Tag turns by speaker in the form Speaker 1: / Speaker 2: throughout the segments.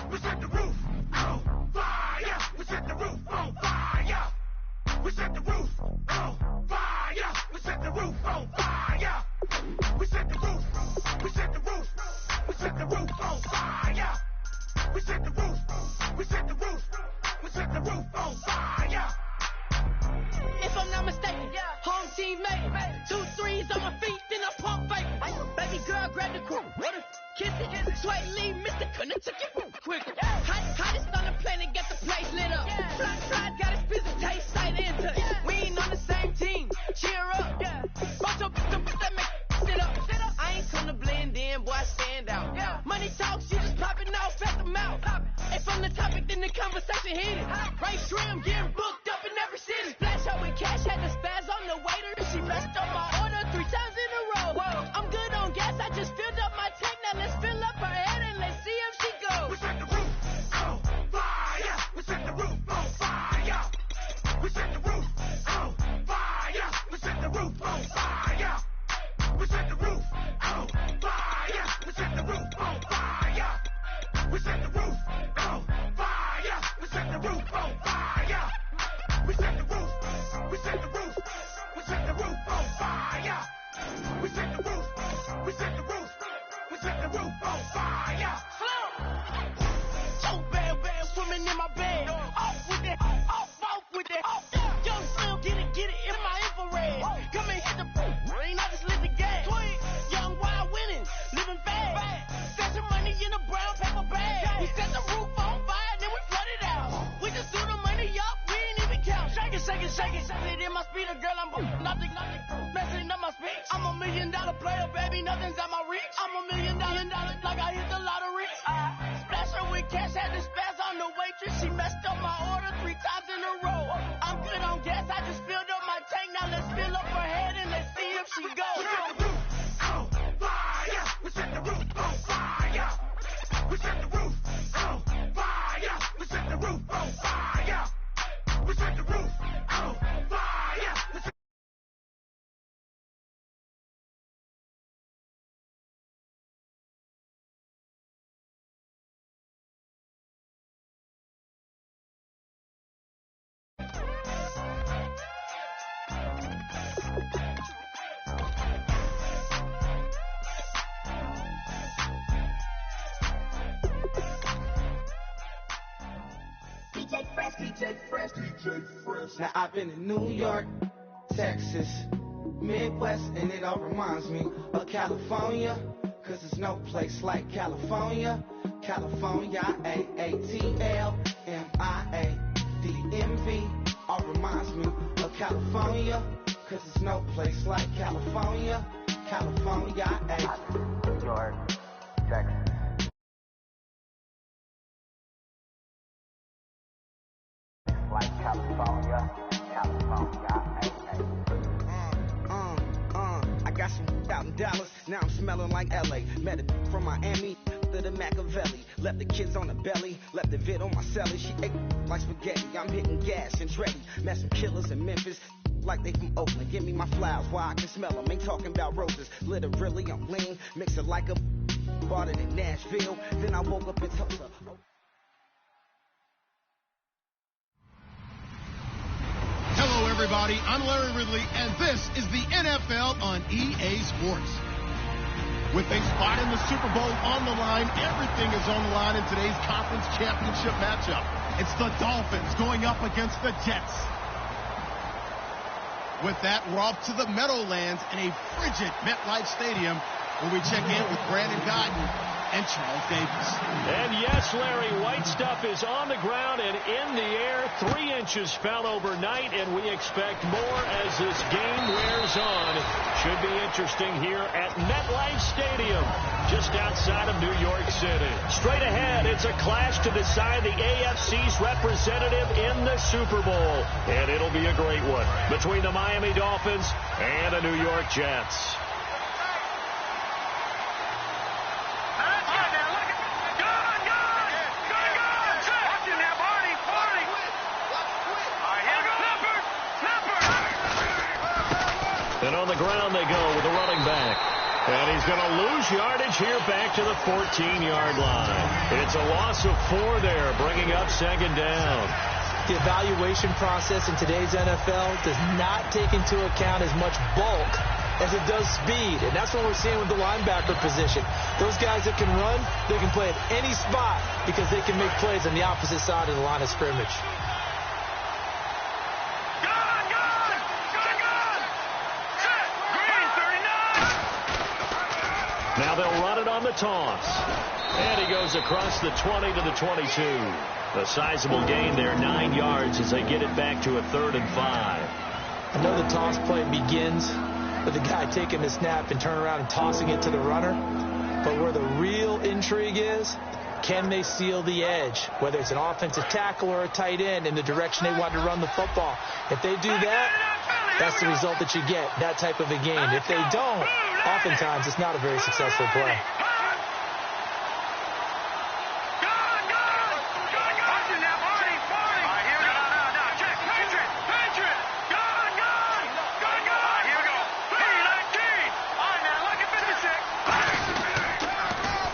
Speaker 1: We set the roof on fire. We set the roof on fire. We set the roof on fire. We set the roof on fire. We set the roof. We set the roof. We set the roof on fire. We set the roof. We set the roof. We set the roof on fire.
Speaker 2: If I'm not mistaken, home team made it. 2 threes on my feet, then I pump fake. Baby girl, grab the crew. Kiss it. Swipe, leave, Mr. Couldn't took it quick. Hottest on the planet, get the place lit up. Fly, got his busy taste, sight into it. We ain't on the same team. Cheer up. Bunch of that make sit up. I ain't come to blend in, boy, I stand out. Money talks, you just popping off at the mouth. If I'm the topic, then the conversation heated. Right trim, getting booked up in every city. Splash out with cash, had the spaz on the waiter. She messed up my order 3 times in a row. I'm good on gas, I just filled up my tank. Now let's fill up her head and let's see if she goes.
Speaker 1: We set the roof on fire. We set the roof on fire. We set the roof on fire. We set the roof on fire. We set the roof on fire. We set the roof on fire. We set the roof on fire. We set the roof on fire. We set the roof. We set the roof. We set the roof on fire. We set the roof. We set the roof. We set the roof on fire.
Speaker 2: So bad women in my bed. Off with it, off with it. Young Slim, get it in my infrared. Come and hit the rain, I just lit the gas. Young wild winning, living fast. Stashing money in a brown paper bag. We set the roof on fire, then we flood it out. We just threw the money up, we ain't even count. Shake it. It in my speeder, girl, I'm nothing, messing up my speech. I'm $1 million player, baby, nothing's out my reach. I'm $1 million, like I hit the lottery. Splash her with cash, had the spaz on the waitress. She messed up my order 3 times in a row. I'm good on gas, I just filled up my tank. Now let's fill up her head and let's see if she goes.
Speaker 1: We set the roof on fire. We set the roof on fire. We set the roof on fire. We set the roof on fire. We set the roof on fire.
Speaker 3: DJ Fresh. Now I've been in New York, Texas, Midwest, and it all reminds me of California, cause there's no place like California. California, AATLMIA-DMV, all reminds me of California, cause there's no place like California. California,
Speaker 4: New York, Texas. Like California.
Speaker 3: I got some out in Dallas, now I'm smelling like LA. Met a from Miami to the Machiavelli. Left the kids on the belly, left the vid on my celly. She ate like spaghetti, I'm hitting gas and Dreddy. Met some killers in Memphis, like they from Oakland. Give me my flowers while I can smell them. Ain't talking about roses, literally I'm lean. Mix it like a bought it in Nashville. Then I woke up in Tulsa.
Speaker 5: Hello, everybody. I'm Larry Ridley, and this is the NFL on EA Sports. With a spot in the Super Bowl on the line, everything is on the line in today's conference championship matchup. It's the Dolphins going up against the Jets. With that, we're off to the Meadowlands in a frigid MetLife Stadium, where we check in with Brandon Guyton and Charles Davis.
Speaker 6: And yes, Larry, white stuff is on the ground and in the air. 3 inches fell overnight, and we expect more as this game wears on. Should be interesting here at MetLife Stadium, just outside of New York City. Straight ahead, it's a clash to decide the AFC's representative in the Super Bowl. And it'll be a great one between the Miami Dolphins and the New York Jets. And on the ground they go with the running back. And he's going to lose yardage here back to the 14-yard line. It's a loss of 4 there, bringing up second down.
Speaker 7: The evaluation process in today's NFL does not take into account as much bulk as it does speed. And that's what we're seeing with the linebacker position. Those guys that can run, they can play at any spot because they can make plays on the opposite side of the line of scrimmage.
Speaker 6: Now they'll run it on the toss. And he goes across the 20 to the 22. A sizable gain there, 9 yards as they get it back to a 3rd and 5.
Speaker 7: I know the toss play begins with the guy taking the snap and turning around and tossing it to the runner. But where the real intrigue is, can they seal the edge, whether it's an offensive tackle or a tight end, in the direction they want to run the football? If they do that, that's the result that you get, that type of a gain. If they don't, oftentimes it's not a very successful play.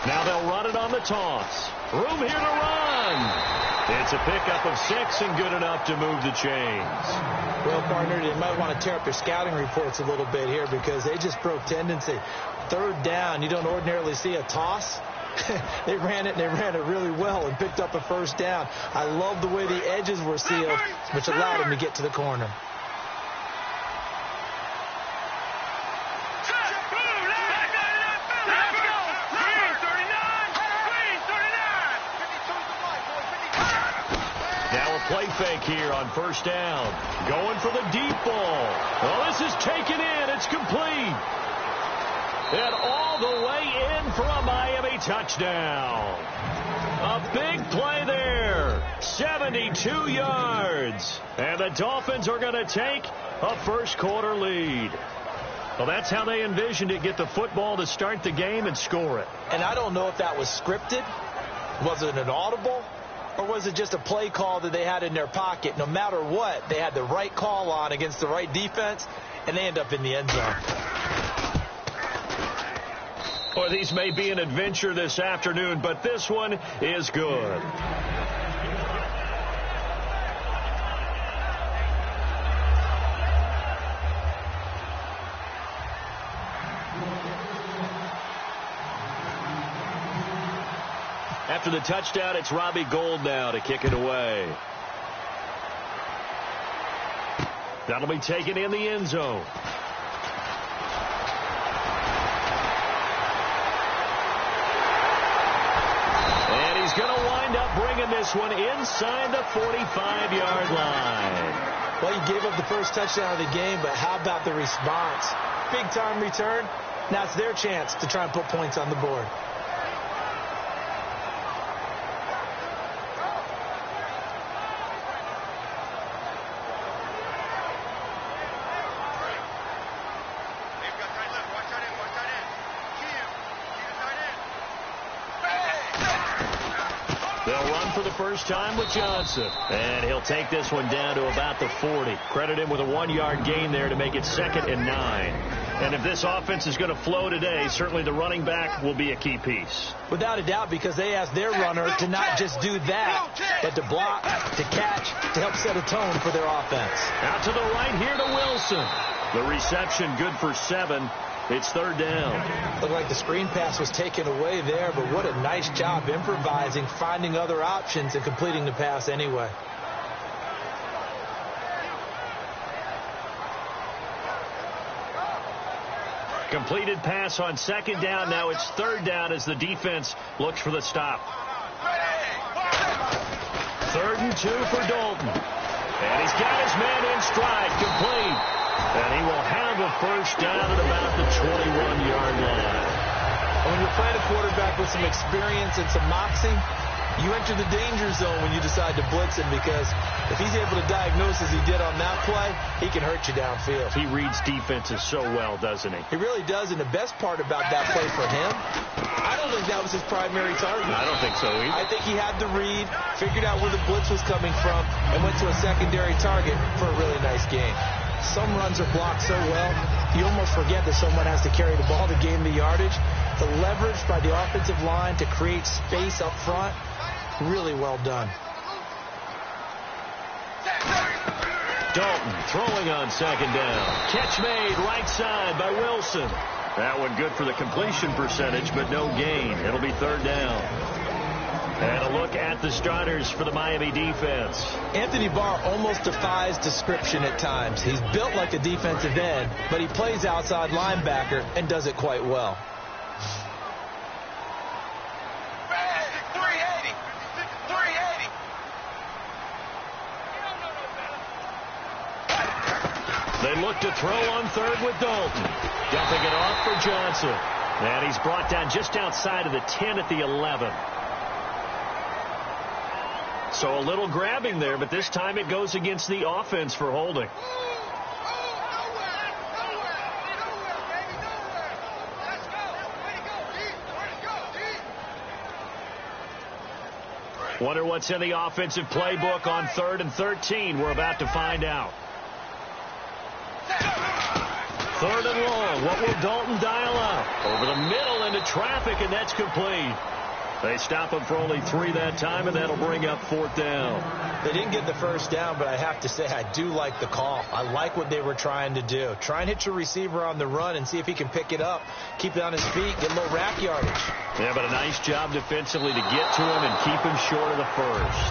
Speaker 6: Now they'll run it on the toss. Room here to run. It's a pickup of 6 and good enough to move the chains.
Speaker 7: Well, partner, they might want to tear up their scouting reports a little bit here because they just broke tendency. 3rd down, you don't ordinarily see a toss. They ran it, and they ran it really well and picked up a 1st down. I love the way the edges were sealed, which allowed them to get to the corner.
Speaker 6: Play fake here on 1st down. Going for the deep ball. Well, this is taken in. It's complete. And all the way in for a Miami touchdown. A big play there. 72 yards. And the Dolphins are going to take a 1st quarter lead. Well, that's how they envisioned it. Get the football to start the game and score it.
Speaker 7: And I don't know if that was scripted. Was it an audible? Or was it just a play call that they had in their pocket? No matter what, they had the right call on against the right defense, and they end up in the end zone.
Speaker 6: Well, these may be an adventure this afternoon, but this one is good. After the touchdown, it's Robbie Gould now to kick it away. That'll be taken in the end zone. And he's going to wind up bringing this one inside the 45-yard line.
Speaker 7: Well, he gave up the first touchdown of the game, but how about the response? Big-time return. Now it's their chance to try and put points on the board.
Speaker 6: First time with Johnson. And he'll take this one down to about the 40. Credit him with a 1-yard gain there to make it 2nd and 9. And if this offense is going to flow today, certainly the running back will be a key piece.
Speaker 7: Without a doubt, because they asked their runner to not just do that, but to block, to catch, to help set a tone for their offense.
Speaker 6: Out to the right here to Wilson. The reception good for 7. It's 3rd down.
Speaker 7: Looked like the screen pass was taken away there, but what a nice job improvising, finding other options, and completing the pass anyway.
Speaker 6: Completed pass on 2nd down. Now it's 3rd down as the defense looks for the stop. 3rd and 2 for Dalton. And he's got his man in stride, complete. And he will have a 1st down at about the 21-yard line.
Speaker 7: When you're playing a quarterback with some experience and some moxie, you enter the danger zone when you decide to blitz him, because if he's able to diagnose as he did on that play, he can hurt you downfield.
Speaker 6: He reads defenses so well, doesn't he?
Speaker 7: He really does, and the best part about that play for him, I don't think that was his primary target.
Speaker 6: I don't think so either.
Speaker 7: I think he had the read, figured out where the blitz was coming from, and went to a secondary target for a really nice gain. Some runs are blocked so well, you almost forget that someone has to carry the ball to gain the yardage. The leverage by the offensive line to create space up front, really well done.
Speaker 6: Dalton throwing on second down. Catch made right side by Wilson. That one good for the completion percentage, but no gain. It'll be third down. And a look at the starters for the Miami defense.
Speaker 7: Anthony Barr almost defies description at times. He's built like a defensive end, but he plays outside linebacker and does it quite well.
Speaker 6: They look to throw on third with Dalton. Dumping it off for Johnson. And he's brought down just outside of the 10 at the 11. So a little grabbing there, but this time it goes against the offense for holding. Wonder what's in the offensive playbook on 3rd and 13. We're about to find out. 3rd and long. What will Dalton dial up? Over the middle into traffic, and that's complete. They stop him for only 3 that time, and that'll bring up 4th down.
Speaker 7: They didn't get the first down, but I have to say I do like the call. I like what they were trying to do. Try and hit your receiver on the run and see if he can pick it up, keep it on his feet, get a little rack yardage.
Speaker 6: Yeah, but a nice job defensively to get to him and keep him short of the first.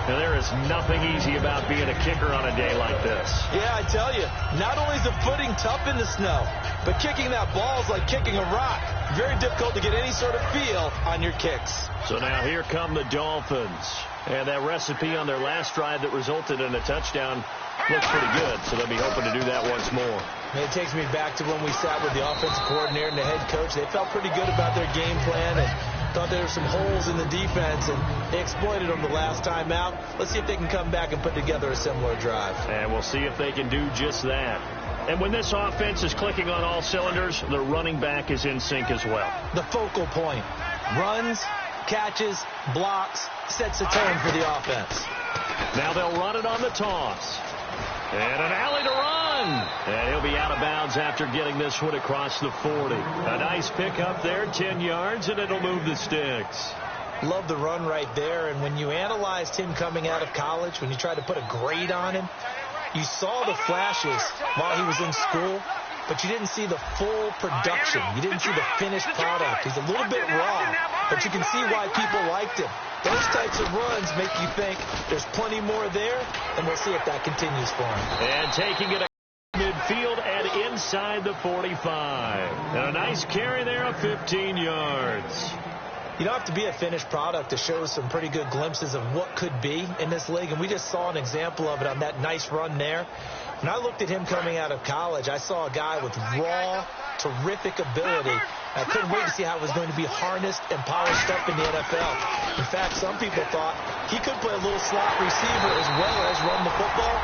Speaker 6: Now, there is nothing easy about being a kicker on a day like this.
Speaker 7: Yeah, I tell you, not only is the footing tough in the snow, but kicking that ball is like kicking a rock. Very difficult to get any sort of feel on your kicks.
Speaker 6: So now here come the Dolphins. And that recipe on their last drive that resulted in a touchdown looks pretty good, so they'll be hoping to do that once more.
Speaker 7: It takes me back to when we sat with the offensive coordinator and the head coach. They felt pretty good about their game plan and thought there were some holes in the defense, and they exploited them the last time out. Let's see if they can come back and put together a similar drive.
Speaker 6: And we'll see if they can do just that. And when this offense is clicking on all cylinders, the running back is in sync as well.
Speaker 7: The focal point. Runs, catches, blocks, sets the tone for the offense.
Speaker 6: Now they'll run it on the toss. And an alley to run. And he'll be out of bounds after getting this one across the 40. A nice pickup there, 10 yards, and it'll move the sticks.
Speaker 7: Love the run right there. And when you analyzed him coming out of college, when you tried to put a grade on him, you saw the flashes while he was in school, but you didn't see the full production. You didn't see the finished product. He's a little bit raw, but you can see why people liked him. Those types of runs make you think there's plenty more there, and we'll see if that continues for him.
Speaker 6: And taking it midfield and inside the 45. And a nice carry there of 15 yards.
Speaker 7: You don't have to be a finished product to show some pretty good glimpses of what could be in this league, and we just saw an example of it on that nice run there. When I looked at him coming out of college, I saw a guy with raw, terrific ability. I couldn't wait to see how it was going to be harnessed and polished up in the NFL. In fact, some people thought he could play a little slot receiver as well as run the football.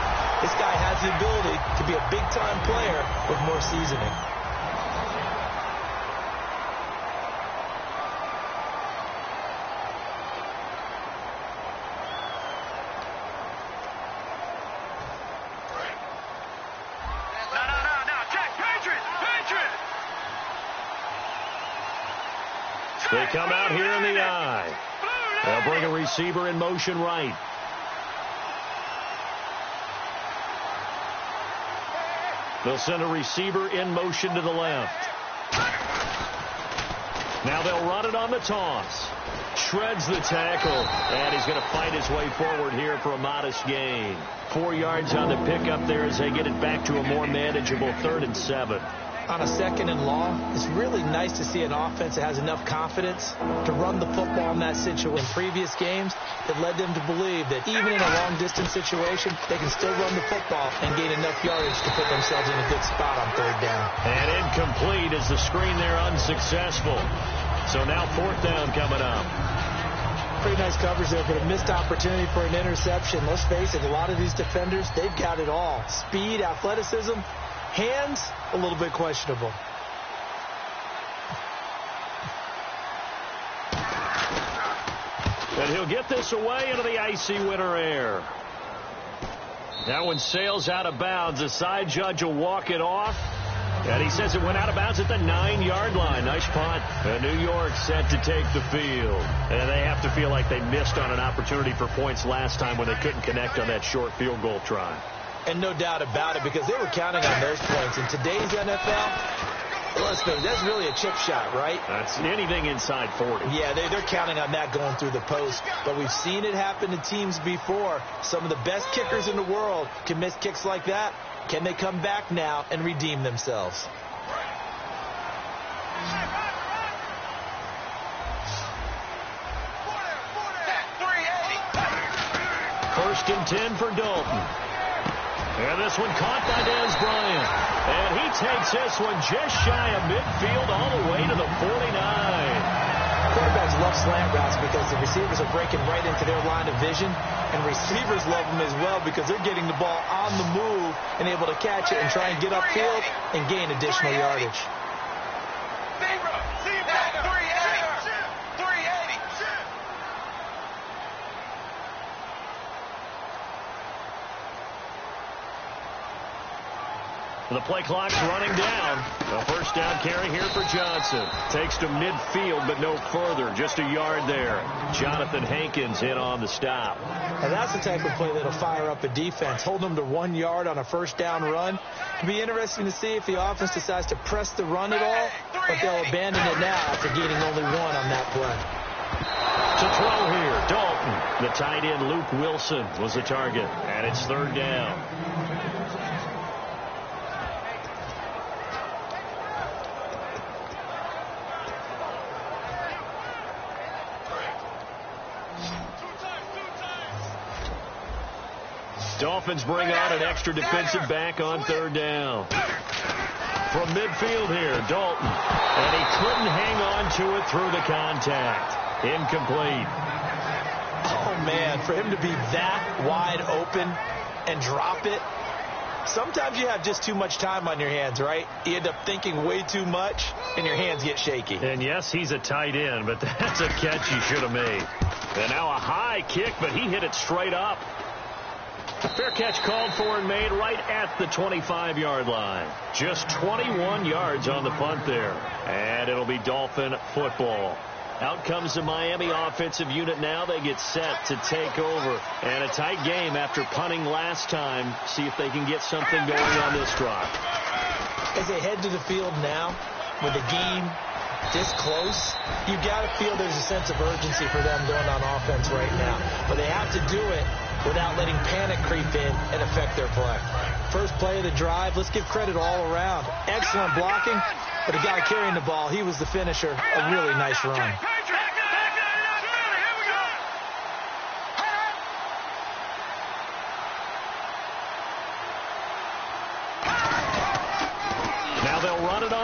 Speaker 7: This guy has the ability to be a big-time player with more seasoning.
Speaker 6: They come out here in the eye. They'll bring a receiver in motion right. They'll send a receiver in motion to the left. Now they'll run it on the toss. Shreds the tackle, and he's going to fight his way forward here for a modest gain. 4 yards on the pickup there as they get it back to a more manageable 3rd and 7.
Speaker 7: On a 2nd and long, it's really nice to see an offense that has enough confidence to run the football in that situation. In previous games, it led them to believe that even in a long-distance situation, they can still run the football and gain enough yardage to put themselves in a good spot on 3rd down.
Speaker 6: And incomplete as the screen there unsuccessful. So now 4th down coming up.
Speaker 7: Pretty nice coverage there, but a missed opportunity for an interception. Let's face it, a lot of these defenders, they've got it all. Speed, athleticism, hands, a little bit questionable.
Speaker 6: And he'll get this away into the icy winter air. That one sails out of bounds. The side judge will walk it off. And he says it went out of bounds at the 9-yard line. Nice punt. New York set to take the field. And they have to feel like they missed on an opportunity for points last time when they couldn't connect on that short field goal try.
Speaker 7: And no doubt about it, because they were counting on those points. In today's NFL, let's face it, that's really a chip shot, right?
Speaker 6: That's anything inside 40.
Speaker 7: Yeah, they're counting on that going through the post. But we've seen it happen to teams before. Some of the best kickers in the world can miss kicks like that. Can they come back now and redeem themselves?
Speaker 6: First and 10 for Dalton. And this one caught by Dez Bryant. And he takes this one just shy of midfield all the way to the 49.
Speaker 7: Quarterbacks love slant routes because the receivers are breaking right into their line of vision. And receivers love them as well because they're getting the ball on the move and able to catch it and try and get upfield and gain additional yardage.
Speaker 6: The play clock's running down. A first down carry here for Johnson. Takes to midfield, but no further. Just a yard there. Jonathan Hankins in on the stop.
Speaker 7: And that's the type of play that'll fire up a defense. Hold them to 1 yard on a first down run. It'll be interesting to see if the offense decides to press the run at all, but they'll abandon it now after gaining only 1 on that play.
Speaker 6: To throw here, Dalton. The tight end, Luke Wilson, was the target. And it's third down. Dolphins bring on an extra defensive back on third down. From midfield here, Dalton. And he couldn't hang on to it through the contact. Incomplete.
Speaker 7: Oh, man, for him to be that wide open and drop it. Sometimes you have just too much time on your hands, right? You end up thinking way too much, and your hands get shaky.
Speaker 6: And, yes, he's a tight end, but that's a catch he should have made. And now a high kick, but he hit it straight up. Fair catch called for and made right at the 25-yard line. Just 21 yards on the punt there. And it'll be Dolphin football. Out comes the Miami offensive unit now. They get set to take over. And a tight game after punting last time. See if they can get something going on this drive.
Speaker 7: As they head to the field now, with the game this close, you got to feel there's a sense of urgency for them going on offense right now. But they have to do it without letting panic creep in and affect their play. First play of the drive, let's give credit all around. Excellent blocking, but the guy carrying the ball, he was the finisher. A really nice run.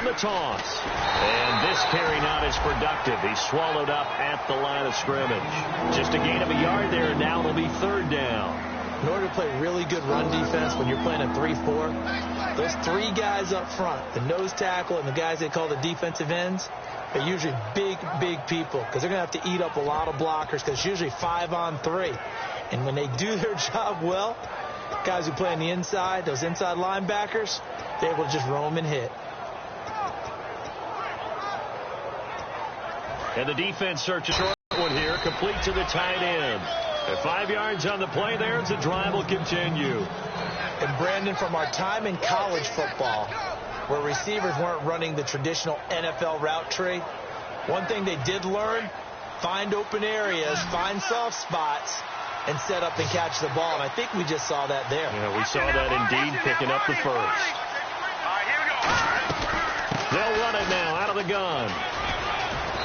Speaker 6: The toss. And this carry not as productive. He's swallowed up at the line of scrimmage. Just a gain of a yard there, and now it'll be third down.
Speaker 7: In order to play really good run defense when you're playing a 3-4, those 3 guys up front, the nose tackle and the guys they call the defensive ends, are usually big people because they're going to have to eat up a lot of blockers because it's usually 5 on 3. And when they do their job well, guys who play on the inside, those inside linebackers, they're able to just roam and hit.
Speaker 6: And the defense searches short one here, complete to the tight end. At 5 yards on the play there, the drive will continue.
Speaker 7: And Brandon, from our time in college football, where receivers weren't running the traditional NFL route tree, one thing they did learn, find open areas, find soft spots, and set up and catch the ball. And I think we just saw that there.
Speaker 6: Yeah, we saw that indeed, picking up the first. They'll run it now out of the gun.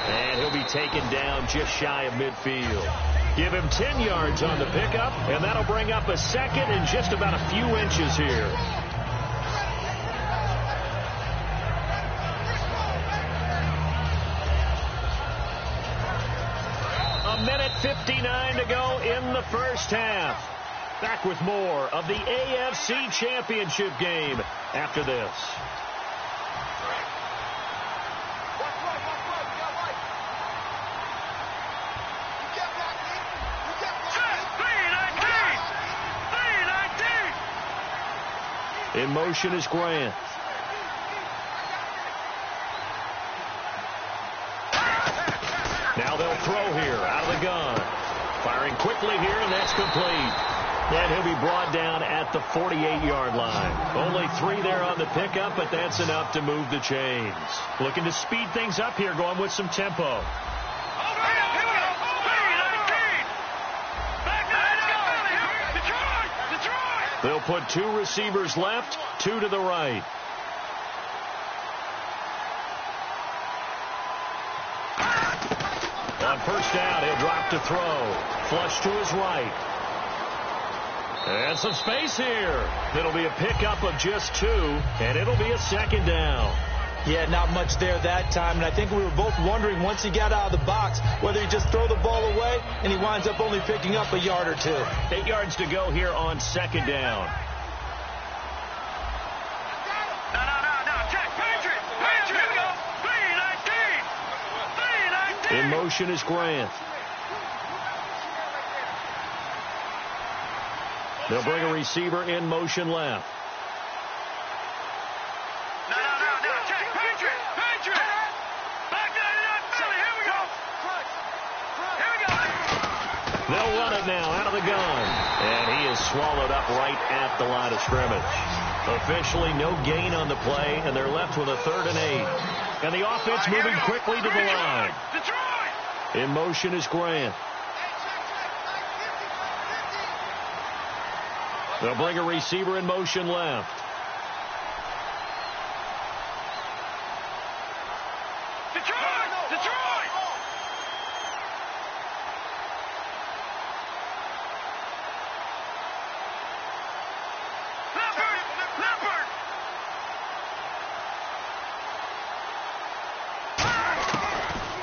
Speaker 6: And he'll be taken down just shy of midfield. Give him 10 yards on the pickup, and that'll bring up a second and just about a few inches here. A minute 59 to go in the first half. Back with more of the AFC Championship game after this. In motion is Grant. Firing quickly here, and that's complete. And he'll be brought down at the 48-yard line. Only 3 there on the pickup, but that's enough to move the chains. Looking to speed things up here, going with some tempo. They'll put 2 receivers left, 2 to the right. On first down, he'll drop to throw. Flush to his right. And some space here. It'll be a pickup of just 2, and it'll be a second down.
Speaker 7: Yeah, not much there that time, and I think we were both wondering once he got out of the box whether he just throw the ball away, and he winds up only picking up a yard or 2.
Speaker 6: 8 yards to go here on second down. In motion is Grant. They'll bring a receiver in motion left. They'll run it now out of the gun. And he is swallowed up right at the line of scrimmage. Officially no gain on the play, and they're left with a 3rd and 8. And the offense moving quickly to the line. In motion is Grant. They'll bring a receiver in motion left.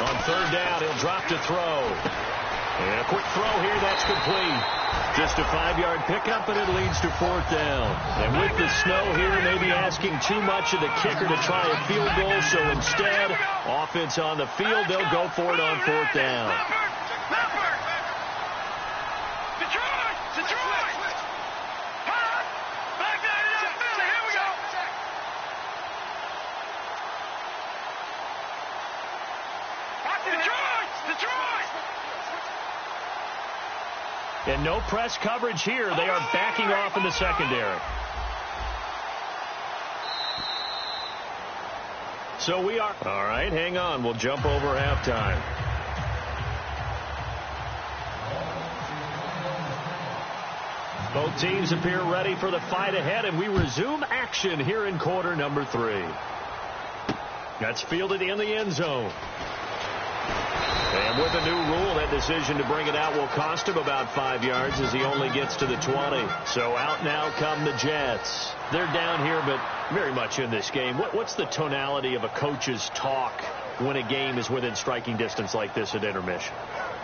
Speaker 6: On 3rd down, he'll drop to throw. And a quick throw here, that's complete. Just a 5-yard pickup, and it leads to 4th down. And with the snow here, maybe asking too much of the kicker to try a field goal, so instead, offense on the field, they'll go for it on 4th down. And no press coverage here. They are backing off in the secondary. So we are... All right, hang on. We'll jump over halftime. Both teams appear ready for the fight ahead, and we resume action here in quarter number 3. That's fielded in the end zone. And with a new rule, that decision to bring it out will cost him about 5 yards as he only gets to the 20. So out now come the Jets. They're down here, but very much in this game. What's the tonality of a coach's talk when a game is within striking distance like this at intermission?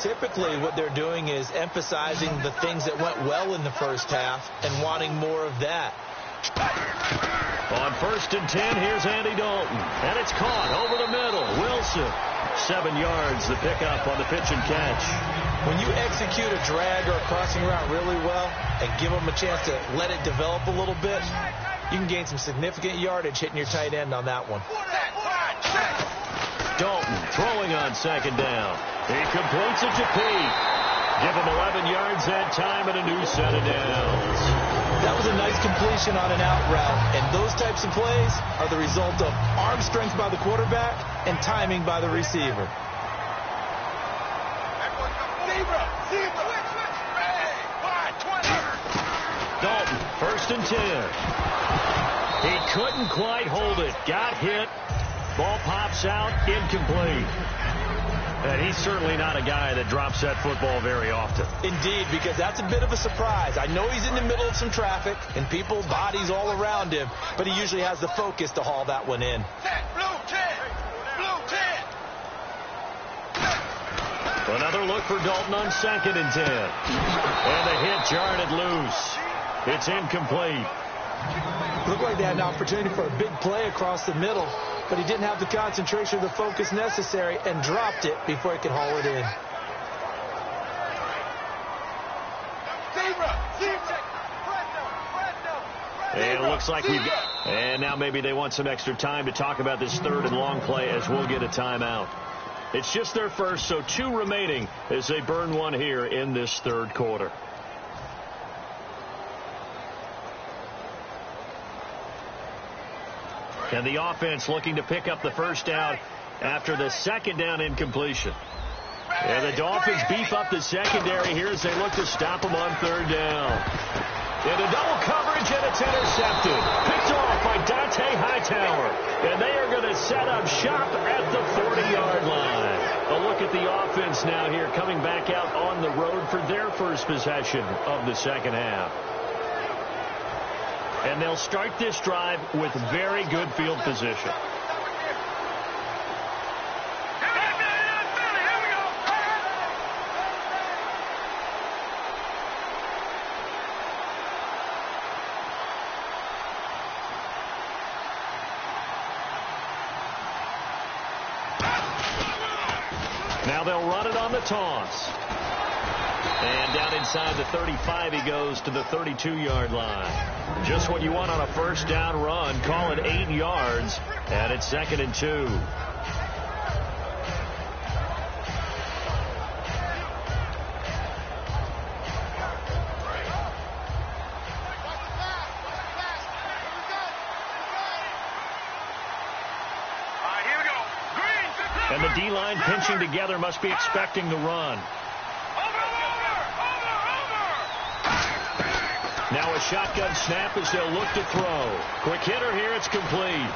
Speaker 7: Typically, what they're doing is emphasizing the things that went well in the first half and wanting more of that.
Speaker 6: On 1st and 10, here's Andy Dalton. And it's caught over the middle. Wilson. 7 yards, the pickup on the pitch and catch.
Speaker 7: When you execute a drag or a crossing route really well and give them a chance to let it develop a little bit, you can gain some significant yardage hitting your tight end on that one.
Speaker 6: Dalton throwing on 2nd down. He completes it to Pete. Give him 11 yards that time and a new set of downs.
Speaker 7: That was a nice completion on an out route, and those types of plays are the result of arm strength by the quarterback and timing by the receiver.
Speaker 6: Dalton, 1st and 10. He couldn't quite hold it. Got hit. Ball pops out, incomplete. And he's certainly not a guy that drops that football very often.
Speaker 7: Indeed, because that's a bit of a surprise. I know he's in the middle of some traffic and people's bodies all around him, but he usually has the focus to haul that one in.
Speaker 6: Another look for Dalton on 2nd and 10. And the hit jarred it loose. It's incomplete.
Speaker 7: Looked like they had an opportunity for a big play across the middle, but he didn't have the concentration or the focus necessary and dropped it before he could haul it in.
Speaker 6: And it looks like we've got... And now maybe they want some extra time to talk about this 3rd and long play as we'll get a timeout. It's just their first, so 2 remaining as they burn one here in this third quarter. And the offense looking to pick up the first down after the second down incompletion. And the Dolphins beef up the secondary here as they look to stop them on third down. Into double coverage, and it's intercepted. Picked off by Dante Hightower. And they are going to set up shop at the 40-yard line. A look at the offense now here coming back out on the road for their first possession of the second half. And they'll start this drive with very good field position. Now they'll run it on the toss. And down inside the 35 he goes to the 32-yard line. Just what you want on a first down run. Call it 8 yards. And it's 2nd and 2. And the D-line pinching together must be expecting the run. Now a shotgun snap as they'll look to throw. Quick hitter here, it's complete.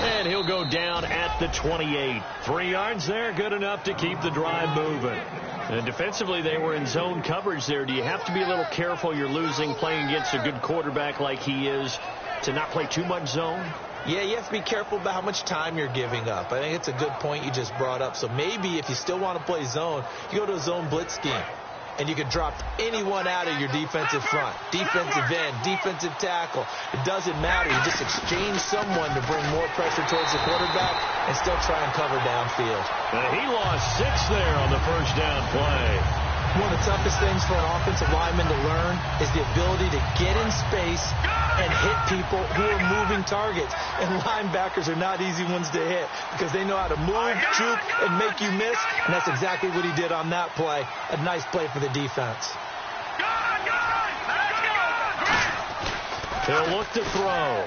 Speaker 6: And he'll go down at the 28. 3 yards there, good enough to keep the drive moving. And defensively, they were in zone coverage there. Do you have to be a little careful? You're losing, playing against a good quarterback like he is, to not play too much zone?
Speaker 7: Yeah, you have to be careful about how much time you're giving up. I think it's a good point you just brought up. So maybe if you still want to play zone, you go to a zone blitz scheme. And you can drop anyone out of your defensive front. Defensive end, defensive tackle. It doesn't matter. You just exchange someone to bring more pressure towards the quarterback and still try and cover downfield.
Speaker 6: He lost 6 there on the first down play.
Speaker 7: One of the toughest things for an offensive lineman to learn is the ability to get in space and hit people who are moving targets. And linebackers are not easy ones to hit because they know how to move, juke, and make you miss. And that's exactly what he did on that play. A nice play for the defense.
Speaker 6: He'll look to throw.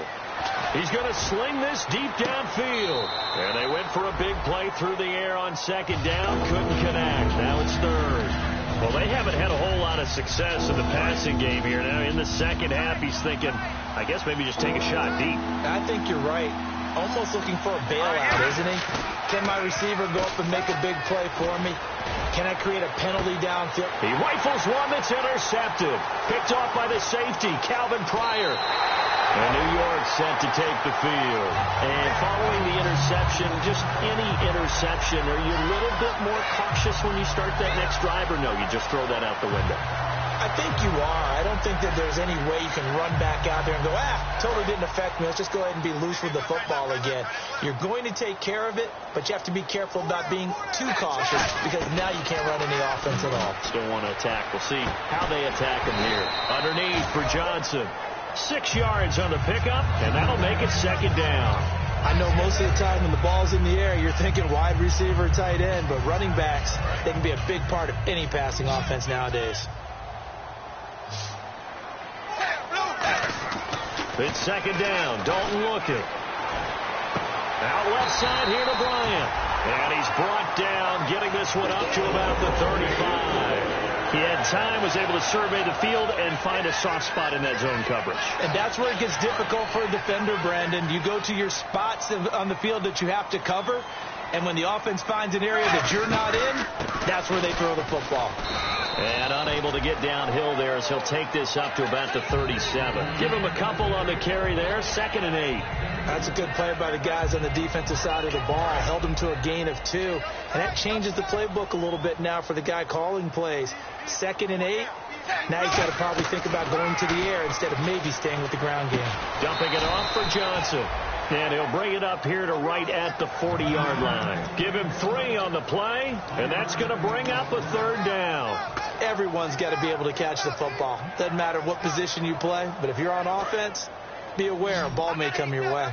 Speaker 6: He's going to sling this deep downfield. And they went for a big play through the air on second down. Couldn't connect. Now it's third. Well, they haven't had a whole lot of success in the passing game here. Now in the second half, he's thinking, I guess maybe just take a shot deep.
Speaker 7: I think you're right. Almost looking for a bailout, isn't he? Can my receiver go up and make a big play for me? Can I create a penalty downfield?
Speaker 6: He rifles one that's intercepted. Picked off by the safety, Calvin Pryor. And New York set to take the field. And following the interception, just any interception, are you a little bit more cautious when you start that next drive, or no, you just throw that out the window?
Speaker 7: I think you are. I don't think that there's any way you can run back out there and go, totally didn't affect me. Let's just go ahead and be loose with the football again. You're going to take care of it, but you have to be careful about being too cautious because now you can't run any offense at all.
Speaker 6: Still want to attack. We'll see how they attack him here. Underneath for Johnson. 6 yards on the pickup, and that'll make it second down.
Speaker 7: I know most of the time when the ball's in the air, you're thinking wide receiver, tight end, but running backs, they can be a big part of any passing offense nowadays.
Speaker 6: It's second down. Dalton looking. Out left side here to Bryant. And he's brought down, getting this one up to about the 35. He had time, was able to survey the field and find a soft spot in that zone coverage.
Speaker 7: And that's where it gets difficult for a defender, Brandon. You go to your spots on the field that you have to cover, and when the offense finds an area that you're not in, that's where they throw the football.
Speaker 6: And unable to get downhill there as he'll take this up to about the 37. Give him a couple on the carry there, 2nd and 8.
Speaker 7: That's a good play by the guys on the defensive side of the ball. Held him to a gain of 2. And that changes the playbook a little bit now for the guy calling plays. 2nd and 8. Now he's got to probably think about going to the air instead of maybe staying with the ground game.
Speaker 6: Dumping it off for Johnson. And he'll bring it up here to right at the 40-yard line. Give him 3 on the play, and that's going to bring up a third down.
Speaker 7: Everyone's got to be able to catch the football. Doesn't matter what position you play, but if you're on offense, be aware a ball may come your way.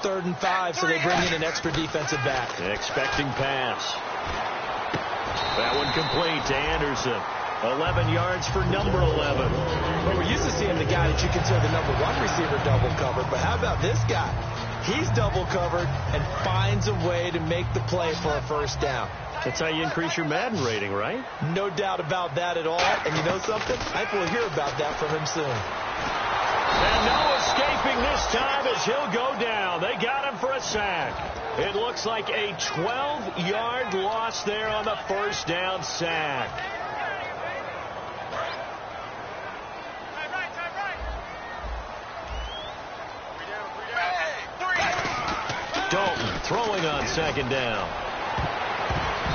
Speaker 7: 3rd and 5, so they bring in an extra defensive back.
Speaker 6: Expecting pass. That one complete to Anderson. 11 yards for number 11.
Speaker 7: Well, we're used to seeing the guy that you consider the number 1 receiver double covered, but how about this guy? He's double covered and finds a way to make the play for a first down.
Speaker 6: That's how you increase your Madden rating, right?
Speaker 7: No doubt about that at all. And you know something? I think we'll hear about that from him soon.
Speaker 6: And no escaping this time as he'll go down. They got him for a sack. It looks like a 12-yard loss there on the first down sack. Dalton throwing on 2nd down.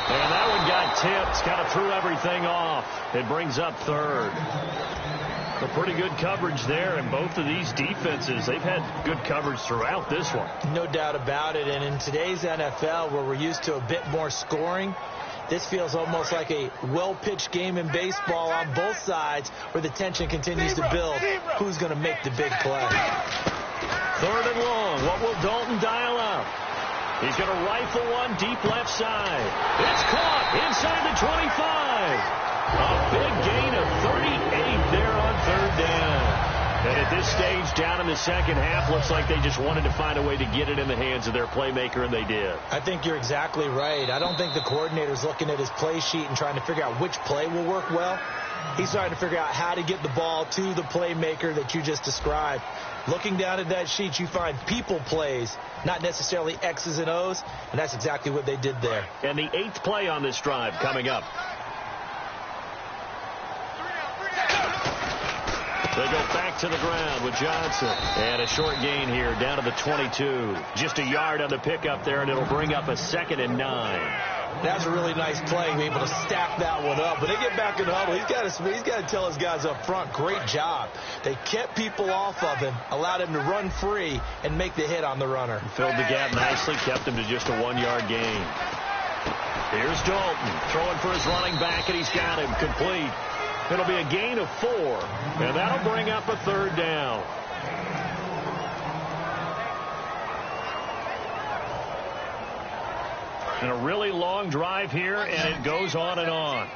Speaker 6: And that one got tipped. Kind of threw everything off. It brings up 3rd. A pretty good coverage there, and both of these defenses, they've had good coverage throughout this one.
Speaker 7: No doubt about it, and in today's NFL, where we're used to a bit more scoring, this feels almost like a well-pitched game in baseball on both sides, where the tension continues to build. Who's going to make the big play?
Speaker 6: 3rd and long. What will Dalton dial up? He's going to rifle one deep left side. It's caught inside the 25. A big gain of 38 there on 3rd down. And at this stage, down in the second half, looks like they just wanted to find a way to get it in the hands of their playmaker, and they did.
Speaker 7: I think you're exactly right. I don't think the coordinator's looking at his play sheet and trying to figure out which play will work well. He's trying to figure out how to get the ball to the playmaker that you just described. Looking down at that sheet, you find people plays, not necessarily X's and O's, and that's exactly what they did there.
Speaker 6: And the 8th play on this drive coming up. They go back to the ground with Johnson. And a short gain here down to the 22. Just a yard on the pickup there, and it'll bring up a 2nd and 9.
Speaker 7: That's a really nice play, be able to stack that one up. But they get back in the huddle. He's got to tell his guys up front, great job. They kept people off of him, allowed him to run free, and make the hit on the runner.
Speaker 6: Filled the gap nicely, kept him to just a 1-yard gain. Here's Dalton throwing for his running back, and he's got him complete. It'll be a gain of 4, and that'll bring up a 3rd down. And a really long drive here, and it goes on and on.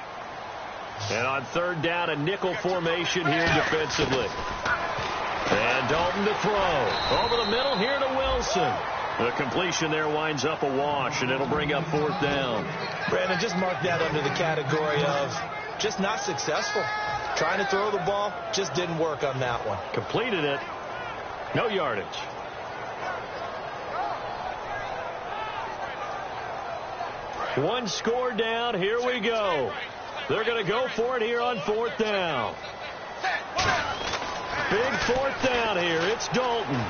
Speaker 6: And on 3rd down, a nickel formation here defensively. And Dalton to throw. Over the middle here to Wilson. The completion there winds up a wash, and it'll bring up 4th down.
Speaker 7: Brandon, just mark that under the category of just not successful. Trying to throw the ball, just didn't work on that one.
Speaker 6: Completed it. No yardage. One score down. Here we go. They're going to go for it here on 4th down. Big 4th down here. It's Dalton.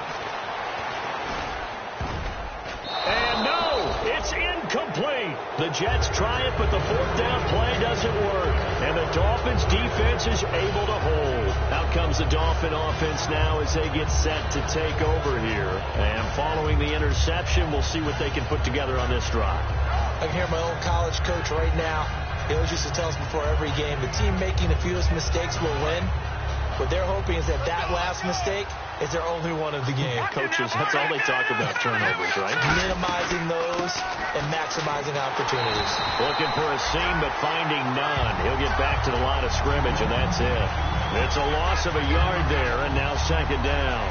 Speaker 6: And no, it's incomplete. The Jets try it, but the 4th down play doesn't work. And the Dolphins defense is able to hold. Out comes the Dolphin offense now as they get set to take over here. And following the interception, we'll see what they can put together on this drive.
Speaker 7: I can hear my old college coach right now. He always used to tell us before every game, the team making the fewest mistakes will win. What they're hoping is that last mistake is their only one of the game.
Speaker 6: Coaches, that's all they talk about, turnovers, right?
Speaker 7: Minimizing those and maximizing opportunities.
Speaker 6: Looking for a seam, but finding none. He'll get back to the line of scrimmage, and that's it. It's a loss of a yard there, and now 2nd down.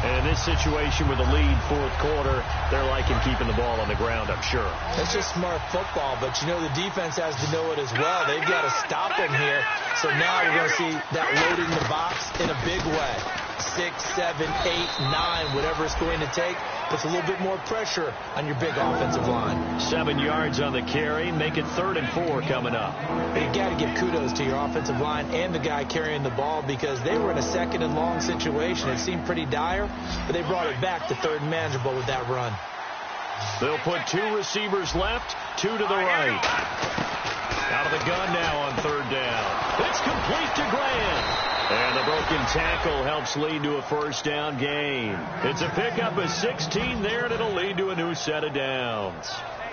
Speaker 6: And in this situation with a lead 4th quarter, they're liking keeping the ball on the ground, I'm sure.
Speaker 7: That's just smart football, but you know the defense has to know it as well. They've got to stop them here. So now you're going to see that loading the box in a big way. 6, 7, 8, 9, whatever it's going to take, puts a little bit more pressure on your big offensive line.
Speaker 6: 7 yards on the carry, make it 3rd and 4 coming up.
Speaker 7: But you got to give kudos to your offensive line and the guy carrying the ball because they were in a 2nd and long situation. It seemed pretty dire, but they brought it back to 3rd and manageable with that run.
Speaker 6: They'll put 2 receivers left, 2 to the right. Out of the gun now on 3rd down. It's complete to Grant. And the broken tackle helps lead to a first down gain. It's a pickup of 16 there, and it'll lead to a new set of downs.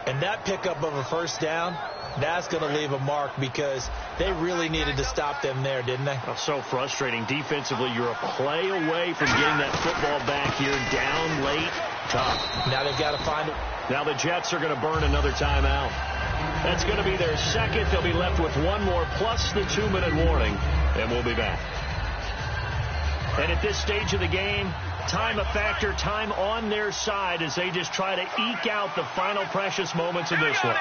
Speaker 7: And that pickup of a first down That's going to leave a mark because they really needed to stop them there, didn't they?
Speaker 6: Oh, so frustrating. Defensively, you're a play away from getting that football back here. Down late, tough.
Speaker 7: Now they've got to find it.
Speaker 6: Now the Jets are going to burn another timeout. That's going to be their second. They'll be left with one more plus the 2-minute warning, and we'll be back. And at this stage of the game, time a factor, time on their side as they just try to eke out the final precious moments of this one.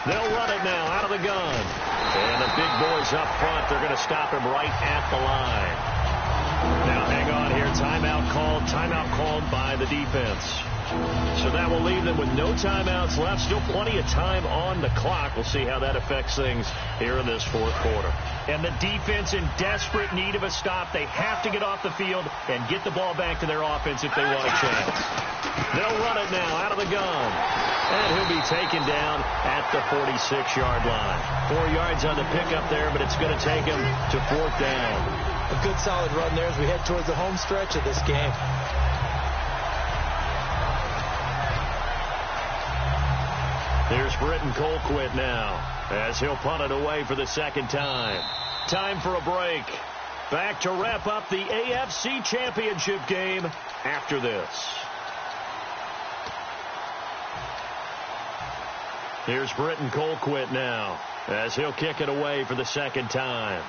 Speaker 6: They'll run it now out of the gun. And the big boys up front, they're going to stop him right at the line. Now hang on here. Timeout called by the defense. So that will leave them with no timeouts left. Still plenty of time on the clock. We'll see how that affects things here in this fourth quarter. And the defense in desperate need of a stop. They have to get off the field and get the ball back to their offense if they want a chance. They'll run it now out of the gun. And he'll be taken down at the 46-yard line. 4 yards on the pickup there, but it's going to take him to fourth down.
Speaker 7: A good solid run there as we head towards the home stretch of this game.
Speaker 6: Here's Britton Colquitt now as he'll punt it away for the second time. Time for a break. Back to wrap up the AFC Championship game after this. Here's Britton Colquitt now as he'll kick it away for the second time.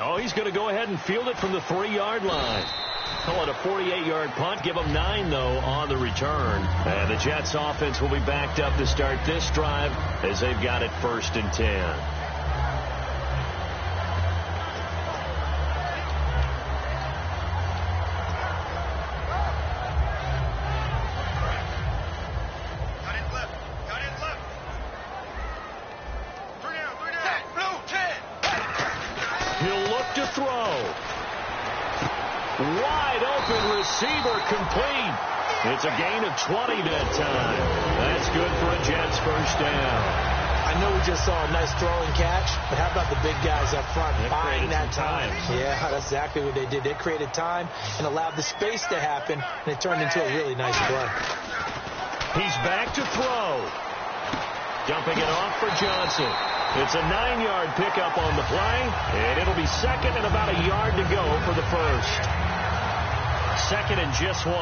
Speaker 6: Oh, he's going to go ahead and field it from the 3-yard line. Call it a 48-yard punt. Give them 9, though, on the return. And the Jets offense will be backed up to start this drive as they've got it 1st and 10. Complete. It's a gain of 20 that time. That's good for a Jets first down.
Speaker 7: I know we just saw a nice throwing catch, but how about the big guys up front buying that time? Yeah, that's exactly what they did. They created time and allowed the space to happen, and it turned into a really nice play.
Speaker 6: He's back to throw. Dumping it off for Johnson. It's a 9-yard pickup on the play, and it'll be second and about a yard to go for the first. Second and just 1.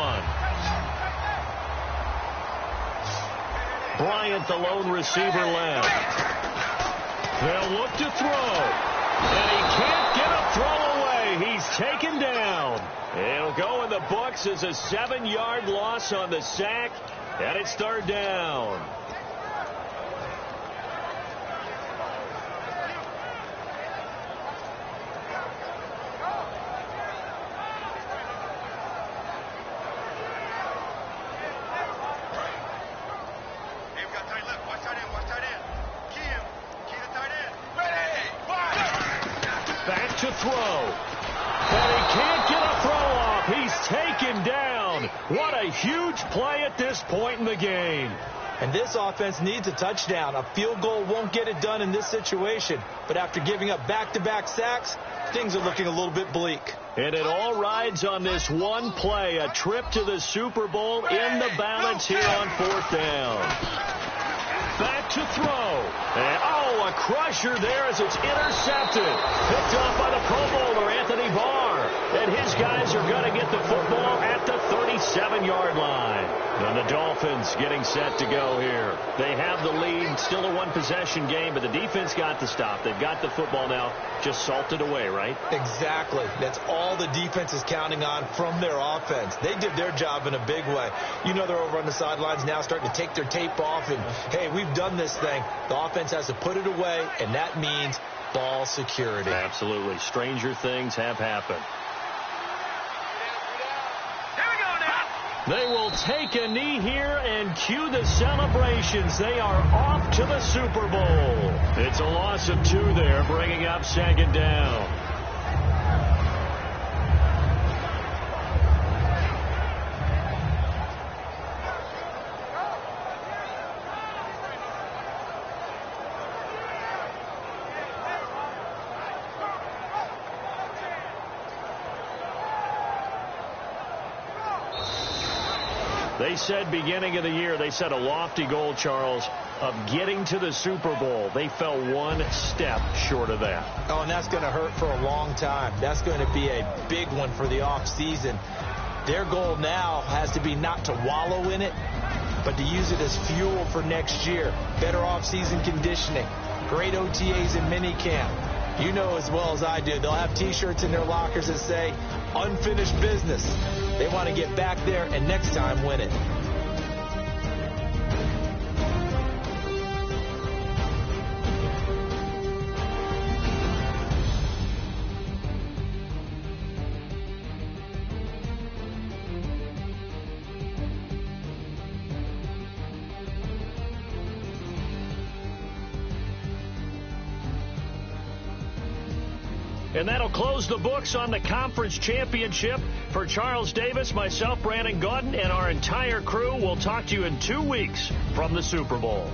Speaker 6: Bryant, the lone receiver, left. They'll look to throw. And he can't get a throw away. He's taken down. It'll go in the books as a 7-yard loss on the sack. And it's 3rd down. To throw. And he can't get a throw off. He's taken down. What a huge play at this point in the game.
Speaker 7: And this offense needs a touchdown. A field goal won't get it done in this situation. But after giving up back-to-back sacks, things are looking a little bit bleak.
Speaker 6: And it all rides on this one play. A trip to the Super Bowl in the balance here on 4th down. Back to throw. And, a crusher there as it's intercepted. Picked off by the Pro Bowler, Anthony Barr. And his guys are going to get the football at the 37-yard line. And the Dolphins getting set to go here. They have the lead. Still a one-possession game, but the defense got the stop. They've got the football now. Just salted away, right?
Speaker 7: Exactly. That's all the defense is counting on from their offense. They did their job in a big way. You know they're over on the sidelines now starting to take their tape off and, hey, we've done this thing. The offense has to put it away, and that means ball security.
Speaker 6: Absolutely. Stranger things have happened. They will take a knee here and cue the celebrations. They are off to the Super Bowl. It's a loss of 2 there, bringing up 2nd down. They said beginning of the year, they set a lofty goal, Charles, of getting to the Super Bowl. They fell one step short of that.
Speaker 7: Oh, and that's going to hurt for a long time. That's going to be a big one for the offseason. Their goal now has to be not to wallow in it, but to use it as fuel for next year. Better offseason conditioning, great OTAs and minicamp. You know as well as I do, they'll have T-shirts in their lockers that say, unfinished business. They want to get back there and next time win it.
Speaker 6: And that'll close the books on the conference championship. For Charles Davis, myself, Brandon Gaudin, and our entire crew, we'll talk to you in 2 weeks from the Super Bowl.